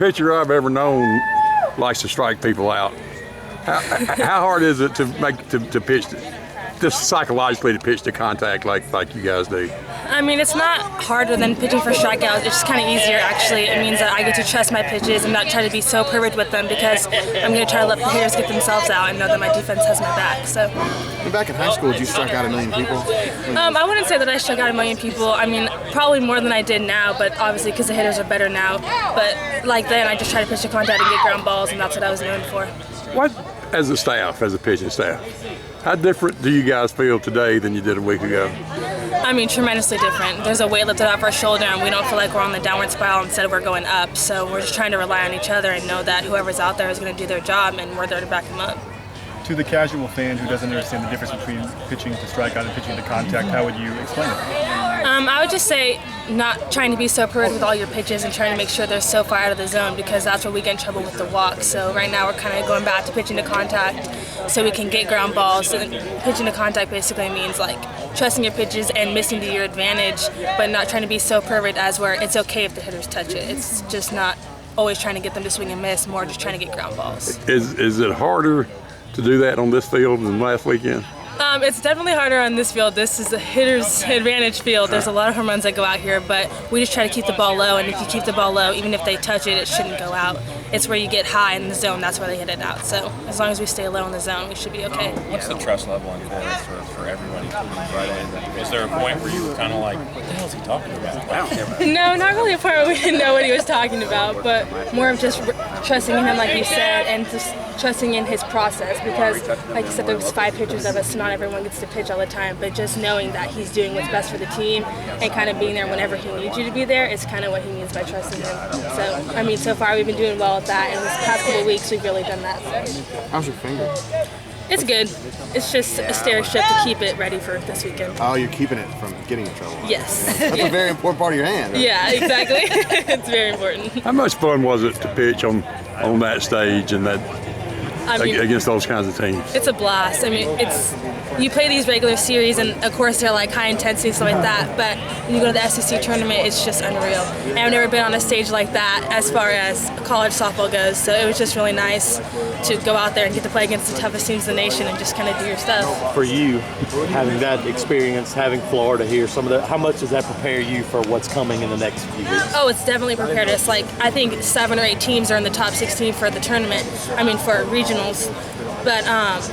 Pitcher I've ever known likes to strike people out. How hard is it to pitch, just psychologically to pitch to contact like you guys do? I mean, it's not harder than pitching for strikeouts. It's just kind of easier, actually. It means that I get to trust my pitches and not try to be so perfect with them because I'm going to try to let the hitters get themselves out and know that my defense has my back. So, back in high school, did you strike out 1 million people? I wouldn't say that I struck out 1 million people. I mean, probably more than I did now, but obviously because the hitters are better now. But like then, I just try to pitch to contact and get ground balls, and that's what I was known for. What, as a staff, as a pitching staff, how different do you guys feel today than you did a week ago? I mean, tremendously different. There's a weight lifted off our shoulder, and we don't feel like we're on the downward spiral. Instead, we're going up. So we're just trying to rely on each other and know that whoever's out there is going to do their job, and we're there to back them up. To the casual fan who doesn't understand the difference between pitching to strikeout and pitching to contact, how would you explain it? I would just say not trying to be so perfect with all your pitches and trying to make sure they're so far out of the zone, because that's where we get in trouble with the walk. So right now we're kind of going back to pitching to contact so we can get ground balls. And pitching to contact basically means like trusting your pitches and missing to your advantage, but not trying to be so perfect as where it's okay if the hitters touch it. It's just not always trying to get them to swing and miss, more just trying to get ground balls. Is it harder to do that on this field than last weekend? It's definitely harder on this field. This is the hitter's advantage field. There's a lot of home runs that go out here, but we just try to keep the ball low, and if you keep the ball low, even if they touch it, it shouldn't go out. It's where you get high in the zone, that's where they hit it out. So as long as we stay low in the zone, we should be okay. What's the trust level in Corbett for everybody, including Friday? Was there a point where you were kind of like, what the hell is he talking about? No, not really a point where we didn't know what he was talking about, but more of just trusting in him, like you said, and just trusting in his process, because like you said, there's 5 pitchers of us, so not everyone gets to pitch all the time, but just knowing that he's doing what's best for the team and kind of being there whenever he needs you to be there is kind of what he means by trusting him. So, I mean, so far we've been doing well with that, and this past couple of weeks we've really done that. So. How's your finger? It's good. It's just a stair strip to keep it ready for this weekend. Oh, you're keeping it from getting in trouble. Yes. That's a very important part of your hand. Right? Yeah, exactly. It's very important. How much fun was it to pitch on that stage and against those kinds of teams? It's a blast. I mean, you play these regular series, and of course they're like high intensity and stuff like that, but when you go to the SEC tournament, it's just unreal. And I've never been on a stage like that as far as college softball goes, so it was just really nice to go out there and get to play against the toughest teams in the nation and just kind of do your stuff. For you, having that experience, having Florida here, how much does that prepare you for what's coming in the next few weeks? Oh, it's definitely prepared us. Like, I think 7 or 8 teams are in the top 16 for the tournament, for regionals. But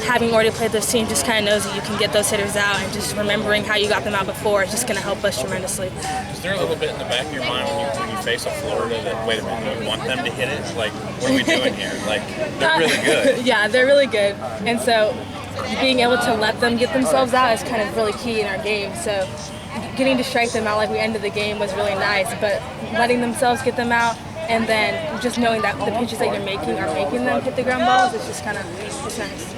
having already played those teams just kind of knows that you can get those hitters out, and just remembering how you got them out before is just going to help us tremendously. Is there a little bit in the back of your mind when you face a Florida that, wait a minute, we want them to hit it? Like, what are we doing here? Like, they're really good. Yeah, they're really good. And so being able to let them get themselves out is kind of really key in our game. So getting to strike them out like we ended the game was really nice, but letting themselves get them out, and then just knowing that the pitches that you're making are making them hit the ground balls, it's just kind of, it's nice.